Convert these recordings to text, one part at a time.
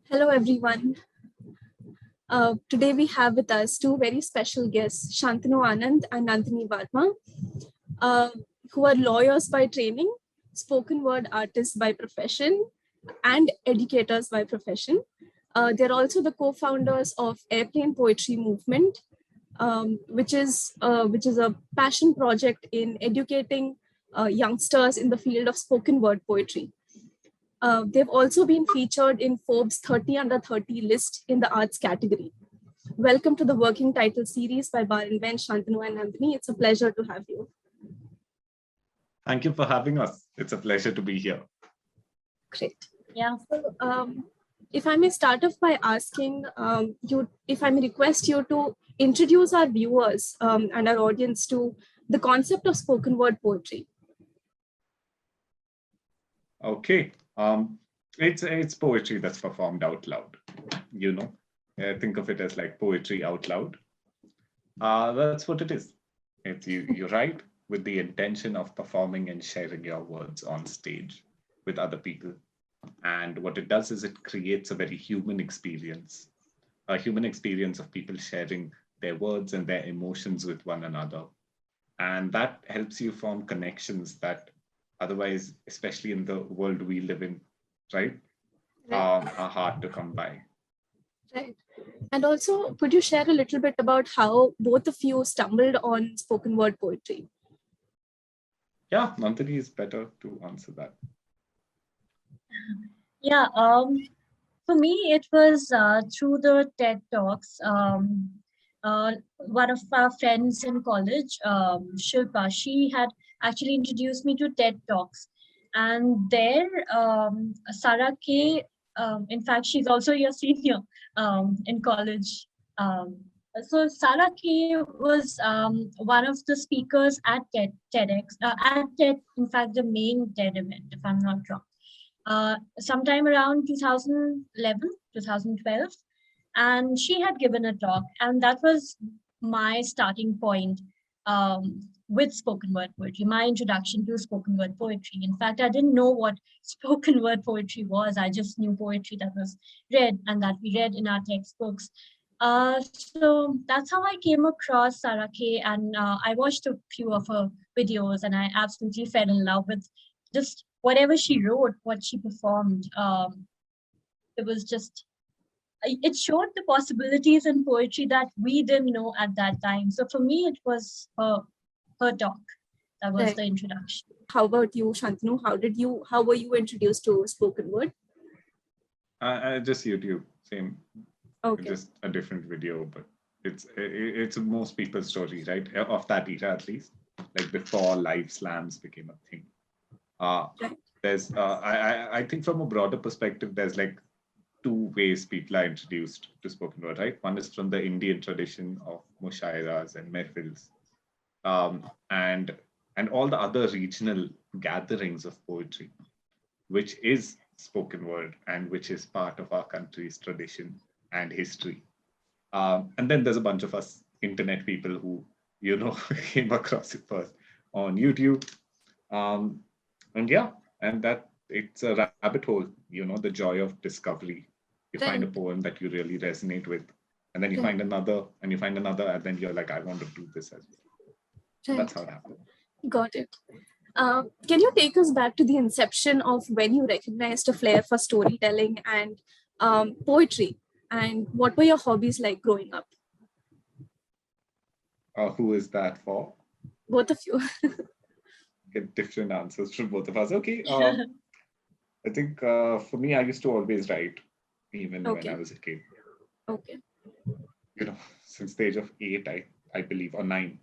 Hello, everyone. Today we have with us two very special guests, Shantanu Anand and Nandini Varma, uh, who are lawyers by training, spoken word artists by profession, and educators by profession. They're also the co-founders of Airplane Poetry Movement, which is a passion project in educating youngsters in the field of spoken word poetry. They've also been featured in Forbes 30 under 30 list in the arts category. Welcome to the Working Title series by Bar and Bench, Shantanu and Nandini. It's a pleasure to have you. Thank you for having us. It's a pleasure to be here. Great. Yeah. So, if I may start off by asking you, if I may request you to introduce our viewers and our audience to the concept of spoken word poetry. Okay. It's poetry that's performed out loud. You know, think of it as like poetry out loud. That's what it is. It's you write with the intention of performing and sharing your words on stage with other people. And what it does is it creates a very human experience, a human experience of people sharing their words and their emotions with one another. And that helps you form connections that otherwise, especially in the world we live in, right, are hard to come by. Right. And also, could you share a little bit about how both of you stumbled on spoken word poetry? Yeah, Nandini is better to answer that. Yeah, for me, it was through the TED Talks. One of our friends in college, Shilpa, she had actually introduced me to TED Talks. And there, Sarah K, in fact, she's also your senior in college. So Sarah K was one of the speakers at TEDx, at TED, in fact, the main TED event, if I'm not wrong. Sometime around 2011, 2012, and she had given a talk, and that was my starting point with spoken word poetry, my introduction to spoken word poetry. In fact, I didn't know what spoken word poetry was. I just knew poetry that was read and that we read in our textbooks. So that's how I came across Sarah K, and I watched a few of her videos, and I absolutely fell in love with just whatever she wrote, what she performed. It was just, it showed the possibilities in poetry that we didn't know at that time. So for me, it was her talk. That was the introduction. How about you, Shantanu? How were you introduced to spoken word? Just YouTube, same. Okay. Just a different video, but it's most people's story, right? Of that era, at least, like before live slams became a thing. There's I think from a broader perspective, there's like two ways people are introduced to spoken word, right? One is from the Indian tradition of mushairas and mehfils, and all the other regional gatherings of poetry, which is spoken word and which is part of our country's tradition and history. And then there's a bunch of us internet people who, came across it first on YouTube. And yeah, and that it's a rabbit hole, the joy of discovery. You find a poem that you really resonate with, and then you find another, and you find another, and then you're like, I want to do this as well. That's how it happened. Got it. Can you take us back to the inception of when you recognized a flair for storytelling and poetry? And what were your hobbies like growing up? Who is that for? Both of you. Get different answers from both of us. Okay. I think for me, I used to always write, even when I was a kid. Okay. Since the age of 8, I believe, or 9,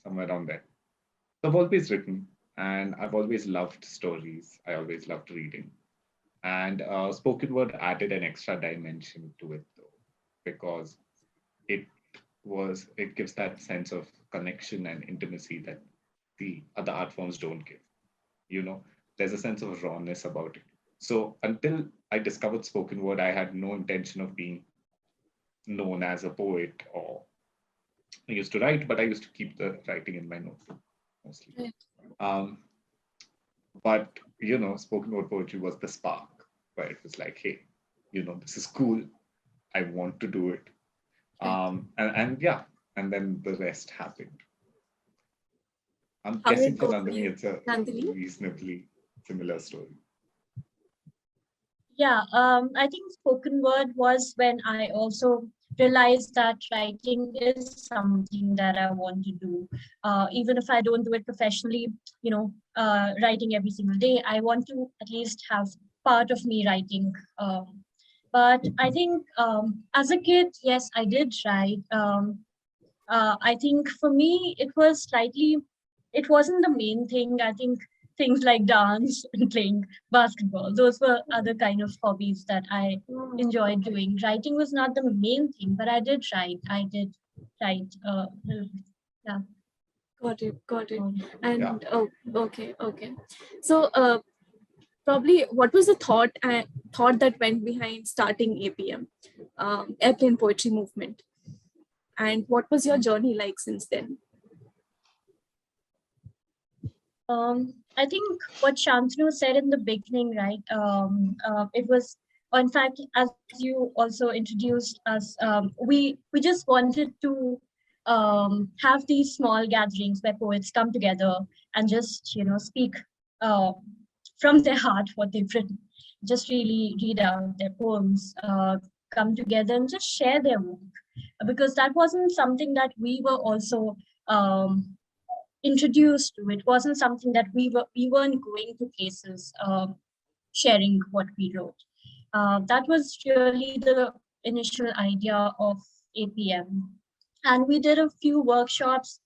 somewhere around there. So I've always written, and I've always loved stories. I always loved reading. And spoken word added an extra dimension to it, though, because it gives that sense of connection and intimacy that the other art forms don't give. There's a sense of rawness about it. So until I discovered spoken word, I had no intention of being known as a poet, or I used to write, but I used to keep the writing in my notebook mostly. But spoken word poetry was the spark where it was like, hey, this is cool. I want to do it. And yeah, and then the rest happened. I'm How did guessing it for go for Nandini, you, it's a Nandini? reasonably similar story. Yeah, I think spoken word was when I also realized that writing is something that I want to do. Even if I don't do it professionally, writing every single day, I want to at least have part of me writing. But I think as a kid, yes, I did write. I think for me, it wasn't the main thing. I think things like dance and playing basketball, those were other kind of hobbies that I enjoyed doing. Writing was not the main thing, but I did write. I did write. Yeah. Got it, got it. Um, Yeah. And oh, okay, okay. So probably what was the thought that went behind starting APM, Airplane Poetry Movement, and what was your journey like since then? I think what Shantanu said in the beginning, right? It was, in fact, as you also introduced us, we just wanted to have these small gatherings where poets come together and just speak uh, from their heart what they've written, just really read out their poems, come together and just share their work, because that wasn't something that we were also. Introduced to. It wasn't something that we weren't going to places sharing what we wrote. That was really the initial idea of APM, and we did a few workshops,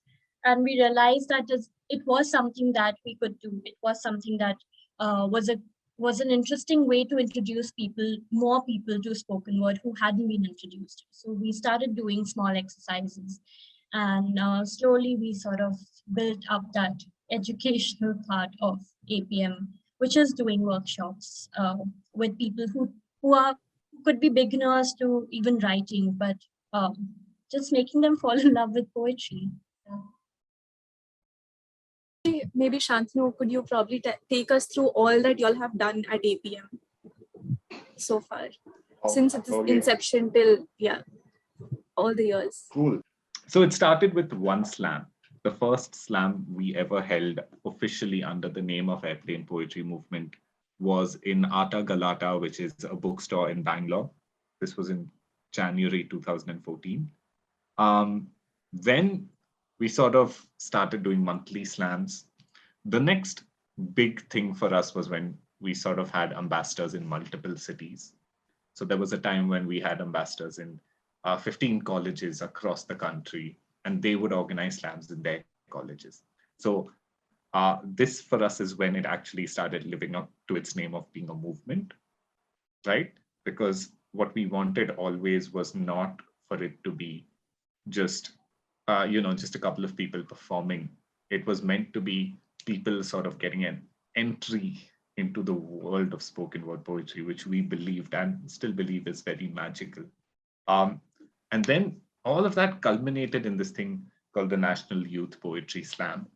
and we realized that it was something that we could do. It was something that was an interesting way to introduce more people to spoken word who hadn't been introduced. So we started doing small exercises, and slowly we sort of built up that educational part of APM, which is doing workshops with people who could be beginners to even writing, but just making them fall in love with poetry. Yeah. Maybe Shantanu, could you probably take us through all that y'all have done at APM so far, since its Okay. inception till all the years? Cool. So it started with one slam. The first slam we ever held officially under the name of Airplane Poetry Movement was in Ata Galata, which is a bookstore in Bangalore. This was in January 2014. Then we sort of started doing monthly slams. The next big thing for us was when we sort of had ambassadors in multiple cities. So there was a time when we had ambassadors in 15 colleges across the country, and they would organize slams in their colleges. So this for us is when it actually started living up to its name of being a movement, right? Because what we wanted always was not for it to be just, just a couple of people performing. It was meant to be people sort of getting an entry into the world of spoken word poetry, which we believed and still believe is very magical. And then all of that culminated in this thing called the National Youth Poetry Slam,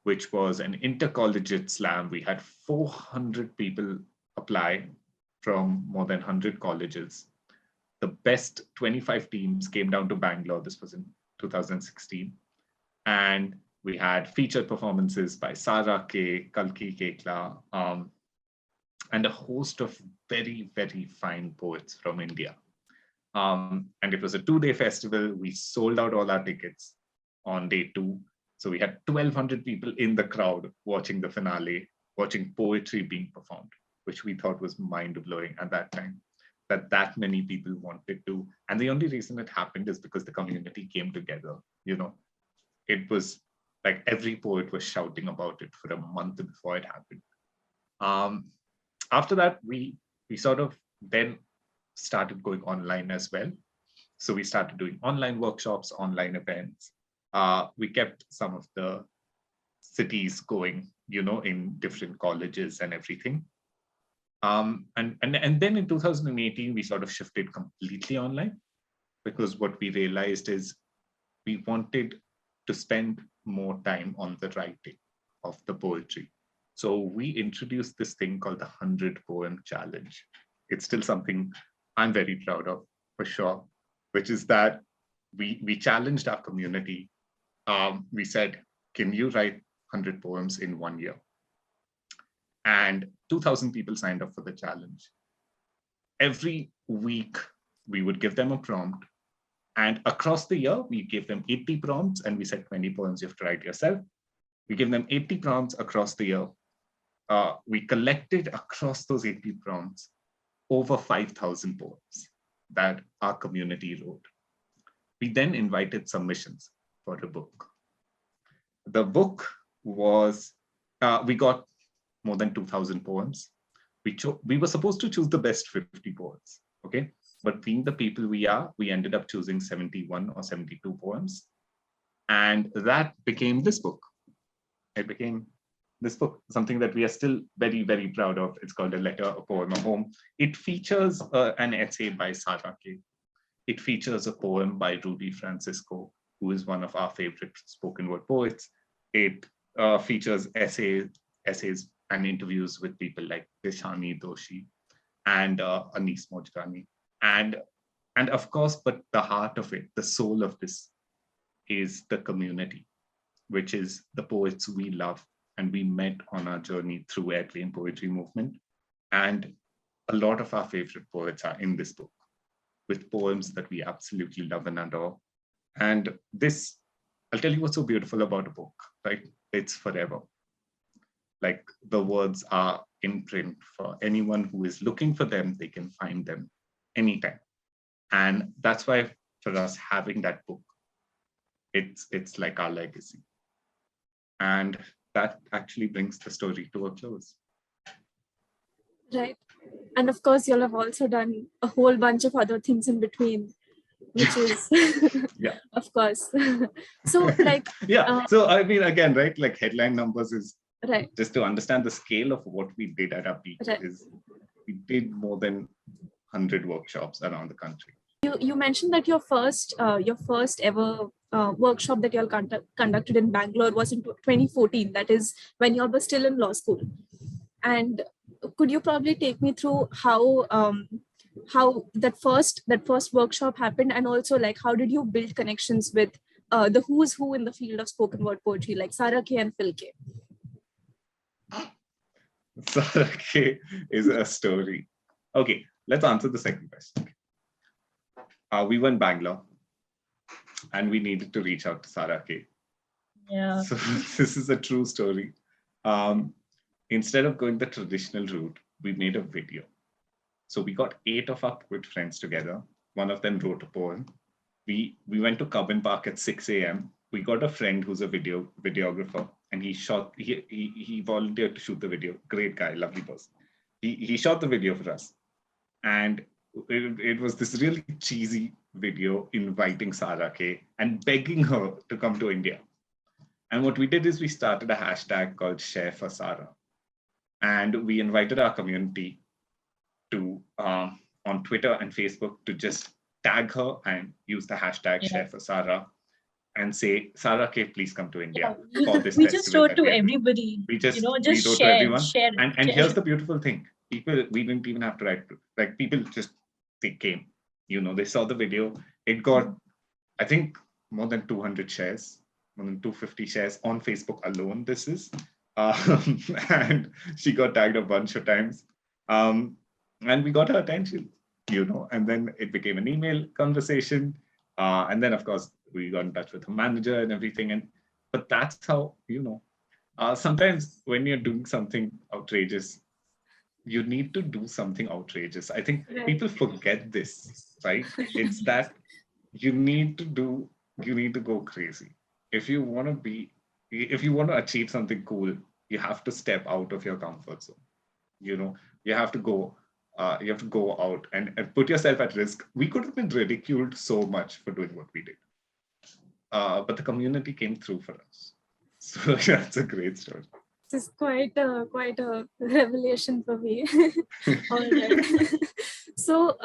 which was an intercollegiate slam. We had 400 people apply from more than 100 colleges. The best 25 teams came down to Bangalore. This was in 2016. And we had featured performances by Sara K, Kalki Kekla, and a host of very, very fine poets from India. And it was a 2-day festival. We sold out all our tickets on day 2. So we had 1,200 people in the crowd watching the finale, watching poetry being performed, which we thought was mind-blowing at that time, that many people wanted to. And the only reason it happened is because the community came together. It was like every poet was shouting about it for a month before it happened. After that, we sort of then started going online as well. So we started doing online workshops, online events. We kept some of the cities going, in different colleges and everything. And then in 2018, we sort of shifted completely online, because what we realized is we wanted to spend more time on the writing of the poetry. So we introduced this thing called the 100 Poem Challenge. it's still something I'm very proud of, for sure, which is that we challenged our community. We said, can you write 100 poems in 1 year? And 2,000 people signed up for the challenge. Every week, we would give them a prompt. And across the year, we gave them 80 prompts, and we said 20 poems you have to write yourself. We give them 80 prompts across the year. We collected across those 80 prompts over 5,000 poems that our community wrote. We then invited submissions for a book. The book was, we got more than 2,000 poems. We were supposed to choose the best 50 poems, okay? But being the people we are, we ended up choosing 71 or 72 poems. And that became this book. It became this book, something that we are still very, very proud of. It's called A Letter, a Poem, a Home. It features an essay by Sarah K. It features a poem by Rudy Francisco, who is one of our favorite spoken word poets. It features essays and interviews with people like Deshani Doshi and Anis Mojgani. And of course, but the heart of it, the soul of this is the community, which is the poets we love and we met on our journey through Airplane Poetry Movement. And a lot of our favorite poets are in this book with poems that we absolutely love and adore. And this, I'll tell you what's so beautiful about a book, right? It's forever. Like the words are in print for anyone who is looking for them, they can find them anytime. And that's why for us having that book, it's like our legacy. And that actually brings the story to a close. Right. And of course, you'll have also done a whole bunch of other things in between, which is, yeah, of course. So like, yeah. So I mean, again, right, like headline numbers is right. Just to understand the scale of what we did at our peak Right. is we did more than 100 workshops around the country. You mentioned that your first ever workshop that you all conducted in Bangalore was in 2014. That is when you all were still in law school. And could you probably take me through how that first workshop happened, and also like how did you build connections with the who's who in the field of spoken word poetry, like Sarah K and Phil K? Sarah K is a story. Okay, let's answer the second question. We were in Bangalore and we needed to reach out to Sarah K. Yeah. So this is a true story. Instead of going the traditional route, we made a video. So we got 8 of our poet friends together. One of them wrote a poem. We went to Commune Park at 6 a.m. We got a friend who's a videographer, and he volunteered to shoot the video. Great guy, lovely person. He shot the video for us. And it was this really cheesy video inviting Sarah K and begging her to come to India. And what we did is we started a hashtag called Share for Sarah. And we invited our community to, on Twitter and Facebook, to just tag her and use the hashtag Share for Sarah and say, Sarah K, please come to India for this we just wrote to everybody. We just just we wrote share, to everyone. share. And here's the beautiful thing. People, we didn't even have to write, like people just, they came, they saw the video. It got, I think, more than 200 shares, more than 250 shares on Facebook alone, this is. And she got tagged a bunch of times. And we got her attention, and then it became an email conversation. And then, of course, we got in touch with her manager and everything. But that's how, sometimes when you're doing something outrageous, you need to do something outrageous. I think people forget this, right? It's that you need to go crazy. If you want to achieve something cool, you have to step out of your comfort zone. You have to go out and put yourself at risk. We could have been ridiculed so much for doing what we did. But the community came through for us. So that's a great story. This is quite a revelation for me. All right. So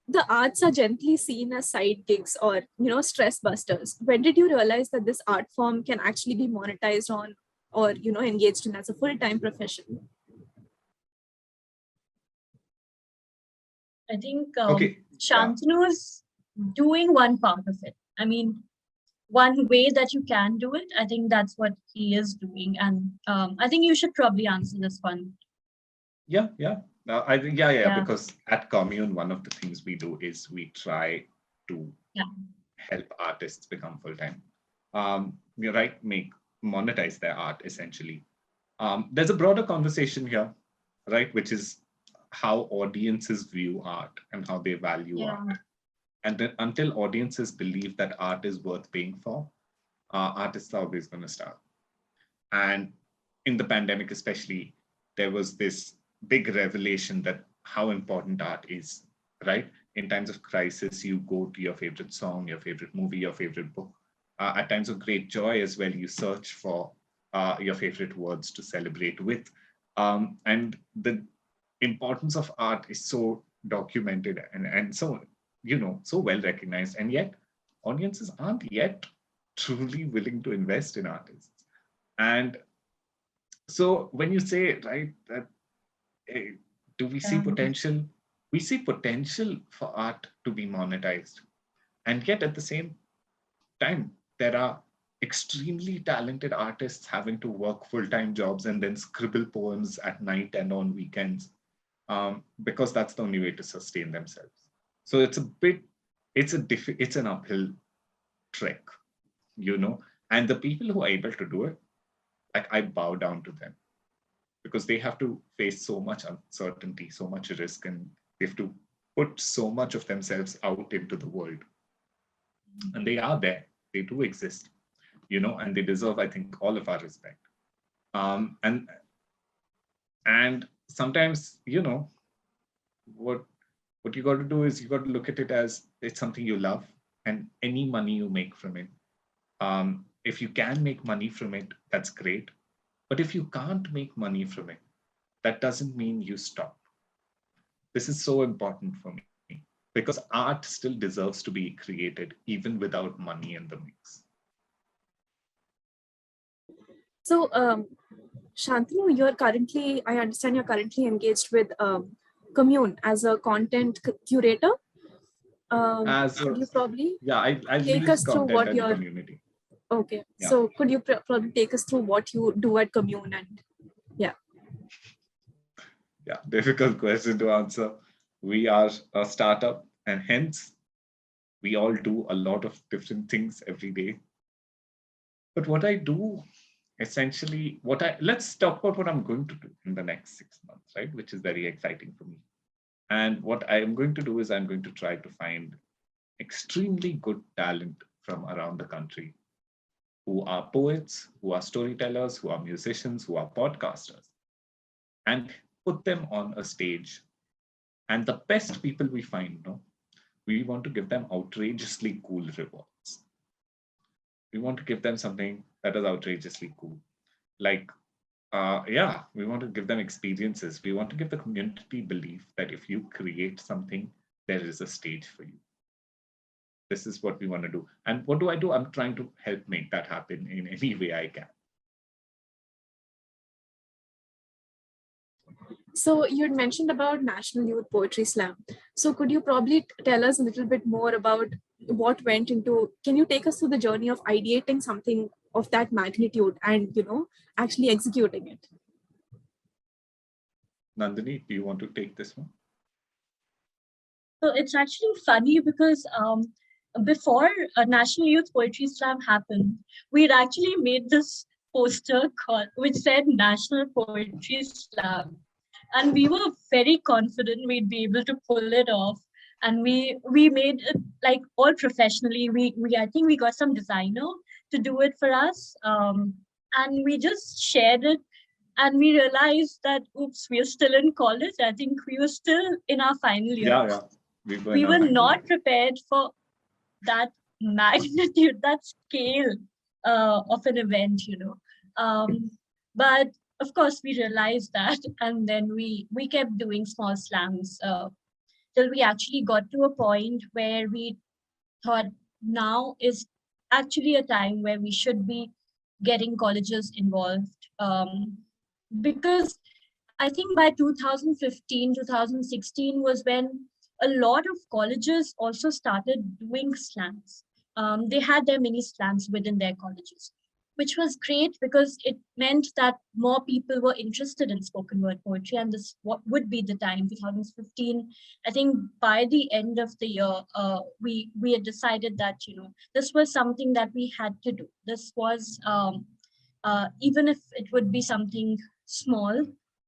the arts are gently seen as side gigs or stress busters. When did you realize that this art form can actually be monetized on or engaged in as a full-time profession? I think Okay. Yeah. Shantanu is doing one part of it. I mean, one way that you can do it, I think that's what he is doing. And I think you should probably answer this one. Yeah. I think yeah. Yeah. Because at Commune, one of the things we do is we try to Yeah. help artists become full time. You're right, monetize their art essentially. There's a broader conversation here, right, which is how audiences view art and how they value Yeah. art. And then until audiences believe that art is worth paying for, artists are always going to starve. And in the pandemic, especially, there was this big revelation that how important art is, right? In times of crisis, you go to your favorite song, your favorite movie, your favorite book. At times of great joy as well, you search for your favorite words to celebrate with. And the importance of art is so documented and so, so well recognized. And yet, audiences aren't yet truly willing to invest in artists. And so when you say, right, that do we see potential? We see potential for art to be monetized. And yet at the same time, there are extremely talented artists having to work full-time jobs and then scribble poems at night and on weekends, because that's the only way to sustain themselves. So it's an uphill trek, and the people who are able to do it, like, I bow down to them, because they have to face so much uncertainty, so much risk, and they have to put so much of themselves out into the world. And they are there, they do exist, and they deserve, I think, all of our respect. And sometimes, what you got to do is you got to look at it as it's something you love, and any money you make from it, if you can make money from it, that's great. But if you can't make money from it, that doesn't mean you stop. This is so important for me, because art still deserves to be created even without money in the mix. So, Shantanu, I understand you're currently engaged with Commune as a content curator. Could you probably I take lead us through content what at the your community. Okay, Yeah. so could you probably take us through what you do at Commune? And yeah, Difficult question to answer. We are a startup, and hence we all do a lot of different things every day. But what I do, essentially, let's talk about what I'm going to do in the next 6 months, right? Which is very exciting for me. And what I am going to do is I'm going to try to find extremely good talent from around the country, who are poets, who are storytellers, who are musicians, who are podcasters, and put them on a stage. And the best people we find, we want to give them outrageously cool rewards. We want to give them something that is outrageously cool. Like, we want to give them experiences. We want to give the community belief that if you create something, there is a stage for you. This is what we want to do. And what do? I'm trying to help make that happen in any way I can. so you'd mentioned about National Youth Poetry Slam. So could you probably tell us a little bit more about what went into? Can you take us through the journey of ideating something of that magnitude and actually executing it? Nandini, do you want to take this one? So it's actually funny because before a National Youth Poetry Slam happened, we'd actually made this poster which said National Poetry Slam. And we were very confident we'd be able to pull it off. And we made it like all professionally. We I think we got some designer to do it for us. And we just shared it. And we realized that, oops, we are still in college. I think we were still in our final year. Yeah. We were not prepared for that magnitude, that scale of an event, But of course, we realized that, and then we kept doing small slams till we actually got to a point where we thought now is actually a time where we should be getting colleges involved, because I think by 2015, 2016 was when a lot of colleges also started doing slams. They had their mini slams within their colleges, which was great because it meant that more people were interested in spoken word poetry. And this what would be the time, 2015. I think by the end of the year, we had decided that this was something that we had to do. This was even if it would be something small,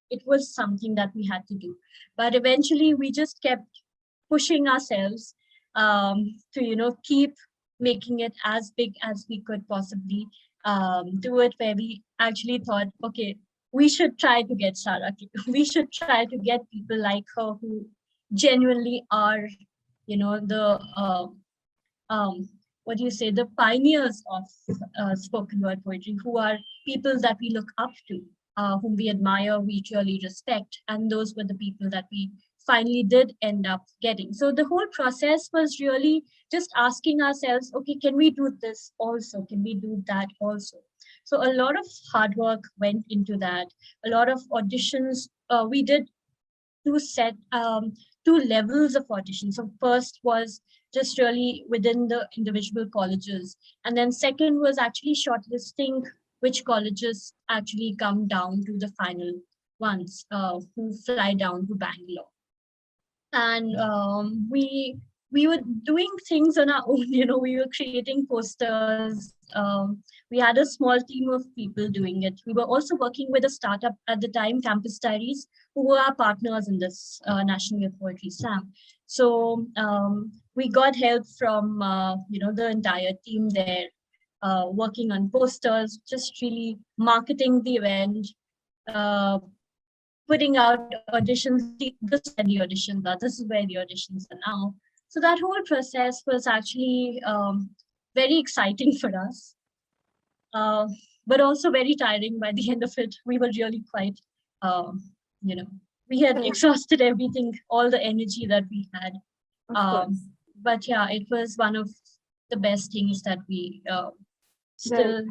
it was something that we had to do. But eventually, we just kept pushing ourselves to keep making it as big as we could possibly do it, where we actually thought, okay, we should try to get Sarah. We should try to get people like her who genuinely are, the what do you say, the pioneers of spoken word poetry, who are people that we look up to, whom we admire, we truly respect. And those were the people that we finally did end up getting. So the whole process was really just asking ourselves, okay, can we do this also? Can we do that also? So a lot of hard work went into that. A lot of auditions. We did two levels of audition. So first was just really within the individual colleges, and then second was actually shortlisting which colleges actually come down to the final ones, who fly down to Bangalore. And we were doing things on our own. We were creating posters. We had a small team of people doing it. We were also working with a startup at the time, Campus Diaries, who were our partners in this National Youth Poetry Slam. So we got help from the entire team there, working on posters, just really marketing the event, uh, putting out auditions. This is where the auditions are. This is where the auditions are now. So that whole process was actually very exciting for us, uh, but also very tiring. By the end of it, we were really quite, um, you know, we had exhausted everything, all the energy that we had. But yeah, it was one of the best things that we still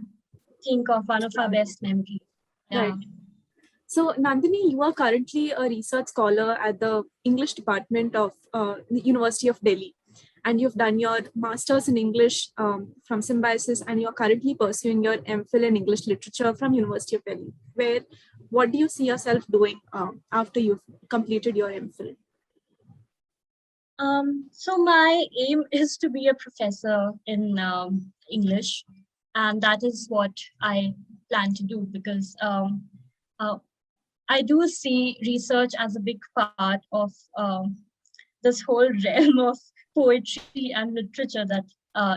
think of, one of our best memories. Yeah. Right. So, Nandini, you are currently a research scholar at the English department of the University of Delhi, and you've done your master's in English from Symbiosis, and you're currently pursuing your MPhil in English literature from University of Delhi. What do you see yourself doing after you've completed your MPhil? So my aim is to be a professor in English, and that is what I plan to do, because I do see research as a big part of this whole realm of poetry and literature that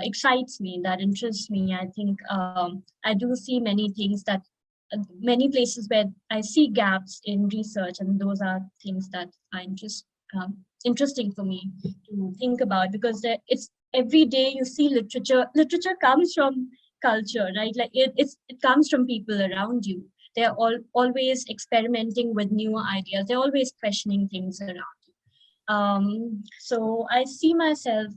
excites me, that interests me. I think I do see many things that, many places where I see gaps in research, and those are things that are interesting for me to think about, because it's every day you see literature. Literature comes from culture, right? Like it comes from people around you. They're always experimenting with new ideas. They're always questioning things around. So I see myself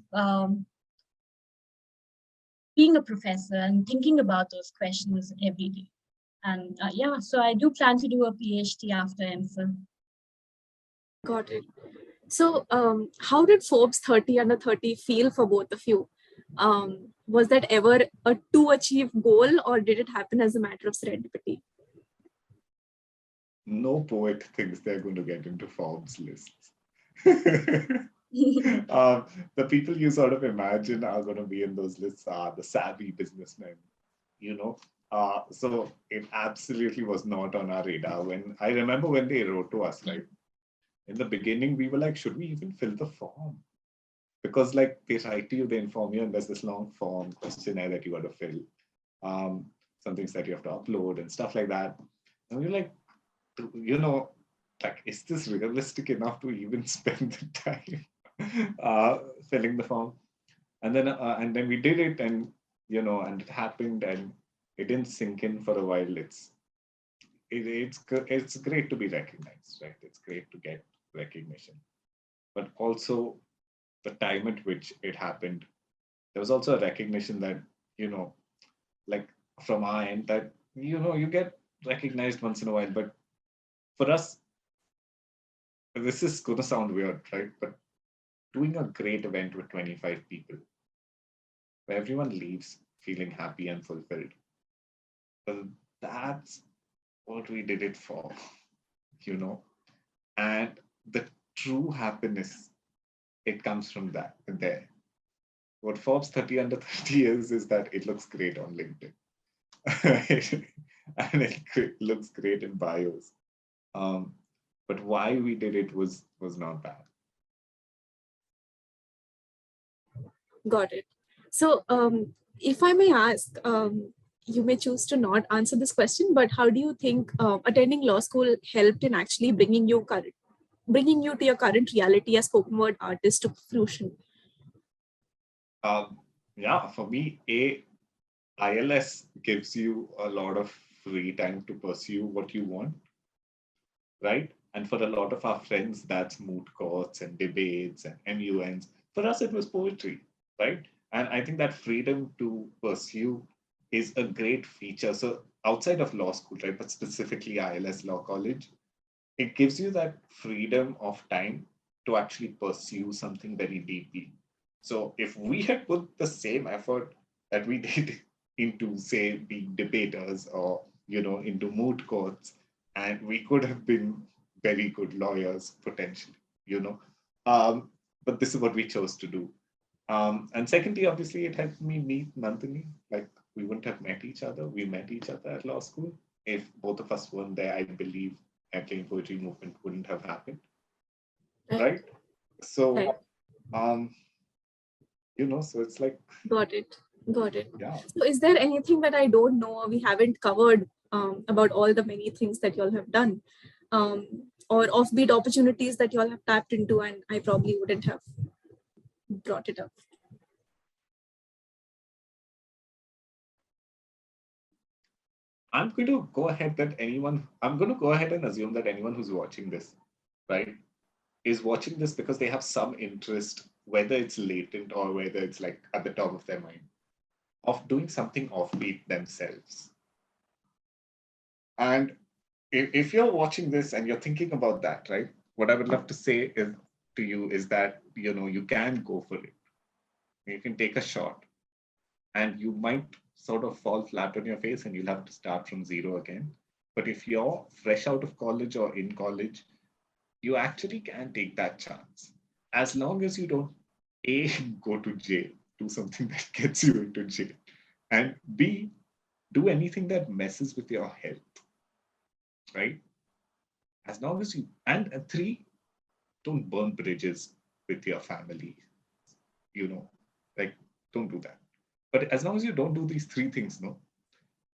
being a professor and thinking about those questions every day. And yeah, so I do plan to do a PhD after MPhil. Got it. So how did Forbes 30 under 30 feel for both of you? Was that ever a to achieve goal, or did it happen as a matter of serendipity? No poet thinks they're going to get into Forbes lists. The people you sort of imagine are going to be in those lists are the savvy businessmen, so it absolutely was not on our radar. When I remember when they wrote to us, like in the beginning, we were like, should we even fill the form? Because like they write to you, they inform you, and there's this long form questionnaire that you got to fill, some things that you have to upload and stuff like that. And we're like, like, is this realistic enough to even spend the time filling the form? And then we did it, and and it happened, and it didn't sink in for a while. It's great to be recognized, right? It's great to get recognition, but also the time at which it happened, there was also a recognition that like from our end, that you get recognized once in a while, but for us, this is going to sound weird, right? But doing a great event with 25 people, where everyone leaves feeling happy and fulfilled. Well, that's what we did it for, you know. And the true happiness, it comes from that there. What Forbes 30 under 30 is that it looks great on LinkedIn. And it looks great in bios. But why we did it was not bad. Got it. So, if I may ask, you may choose to not answer this question, but how do you think attending law school helped in actually bringing you to your current reality as spoken word artist to fruition? Yeah, for me, ILS gives you a lot of free time to pursue what you want, right? And for a lot of our friends, that's moot courts and debates and MUNs. For us, it was poetry, right? And I think that freedom to pursue is a great feature. So outside of law school, right, but specifically ILS Law College, it gives you that freedom of time to actually pursue something very deeply. So if we had put the same effort that we did into, say, being debaters or, into moot courts, and we could have been very good lawyers potentially, but this is what we chose to do. And secondly, obviously, it helped me meet Nandini. Like, we wouldn't have met each other. We met each other at law school. If both of us weren't there, I believe Clean Poetry movement wouldn't have happened. Right? So, so it's like. Got it. Yeah. So is there anything that I don't know or we haven't covered about all the many things that you all have done, or offbeat opportunities that you all have tapped into and I probably wouldn't have brought it up? I'm going to go ahead and assume that anyone who's watching this, right, is watching this because they have some interest, whether it's latent or whether it's like at the top of their mind, of doing something offbeat themselves. And if you're watching this and you're thinking about that, right, what I would love to say to you is that, you can go for it. You can take a shot and you might sort of fall flat on your face and you'll have to start from zero again. But if you're fresh out of college or in college, you actually can take that chance. As long as you don't, A, go to jail, do something that gets you into jail, and B, do anything that messes with your health, right? As long as you, and 3, don't burn bridges with your family, like, don't do that. But as long as you don't do these 3 things,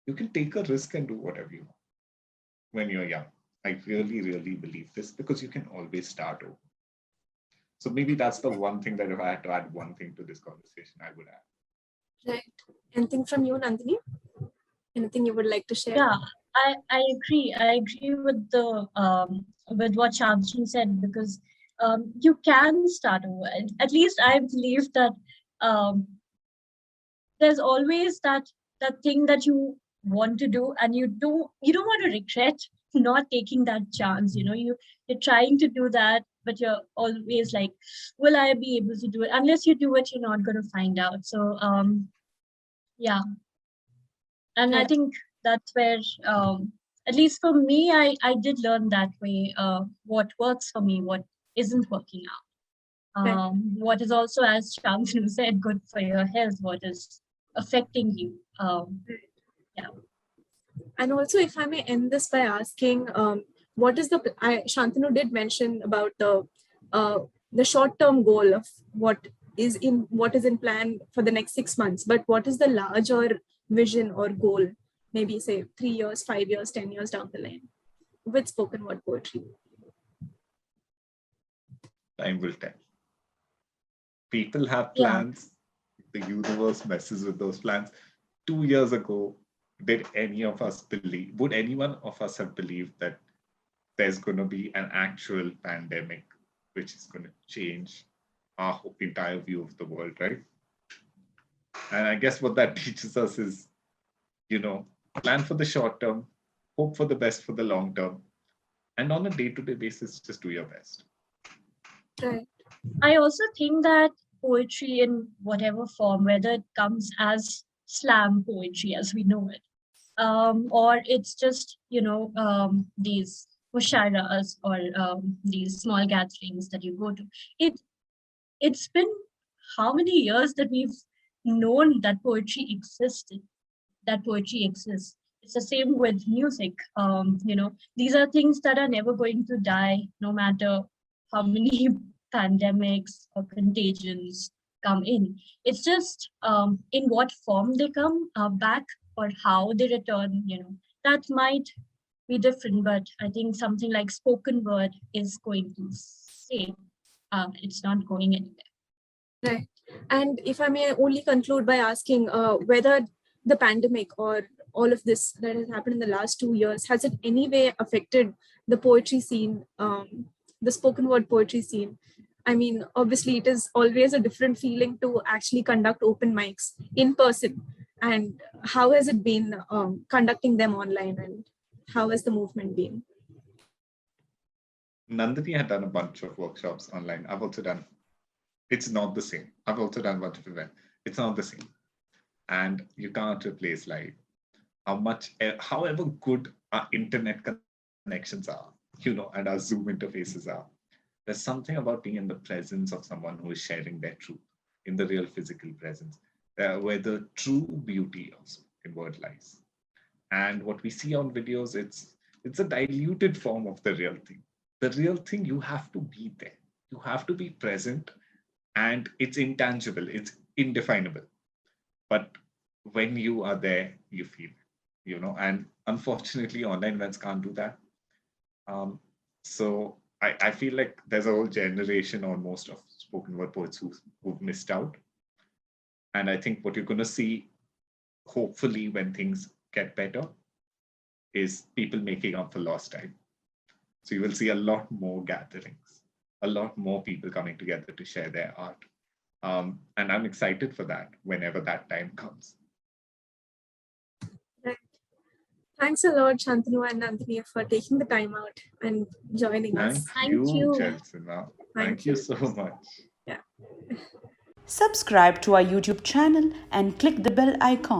you can take a risk and do whatever you want when you're young. I really, really believe this because you can always start over. So maybe that's the one thing that if I had to add one thing to this conversation, I would add. Right. Anything from you, Nandini? Anything you would like to share? Yeah, I agree. I agree with with what Shantanu said, because you can start over. At least I believe that there's always that thing that you want to do, and you don't want to regret not taking that chance. You're trying to do that, but you're always like, will I be able to do it? Unless you do it, you're not going to find out. So yeah. And I think that's where, at least for me, I did learn that way, what works for me, what isn't working out. What is also, as Shantanu said, good for your health, what is affecting you. Yeah. And also, if I may end this by asking, what is Shantanu did mention about the short-term goal of what is in plan for the next 6 months, but what is the larger vision or goal, maybe say 3 years, 5 years, 10 years down the line with spoken word poetry? Time will tell. People have plans. The universe messes with those plans. 2 years ago, would any of us have believed that there's going to be an actual pandemic which is going to change our entire view of the world, right? And I guess what that teaches us is, plan for the short term, hope for the best for the long term, and on a day-to-day basis, just do your best. Right. I also think that poetry in whatever form, whether it comes as slam poetry as we know it, or it's just, these mushairas or these small gatherings that you go to, it it's been how many years that we've known that poetry exists. It's the same with music. These are things that are never going to die, no matter how many pandemics or contagions come in. It's just in what form they come back or how they return, that might be different. But I think something like spoken word is going to stay. It's not going anywhere. Right. And if I may only conclude by asking whether the pandemic or all of this that has happened in the last 2 years, has it any way affected the poetry scene, the spoken word poetry scene? I mean, obviously, it is always a different feeling to actually conduct open mics in person. And how has it been conducting them online, and how has the movement been? Nandini had done a bunch of workshops online. I've also done. It's not the same. I've also done a bunch of events. It's not the same. And you can't replace live. However good our internet connections are, and our Zoom interfaces are, there's something about being in the presence of someone who is sharing their truth, in the real physical presence, where the true beauty of spoken word lies. And what we see on videos, it's a diluted form of the real thing. The real thing, you have to be there. You have to be present, and it's intangible, it's indefinable. But when you are there, you feel it, and unfortunately, online events can't do that. So I feel like there's a whole generation almost of spoken word poets who've missed out. And I think what you're going to see, hopefully, when things get better, is people making up for lost time. So you will see a lot more gatherings, a lot more people coming together to share their art. And I'm excited for that whenever that time comes. Right. Thanks a lot, Shantanu and Nandini, for taking the time out and joining us. Thank you. Jelsyna. Thank you so much. Yeah. Subscribe to our YouTube channel and click the bell icon.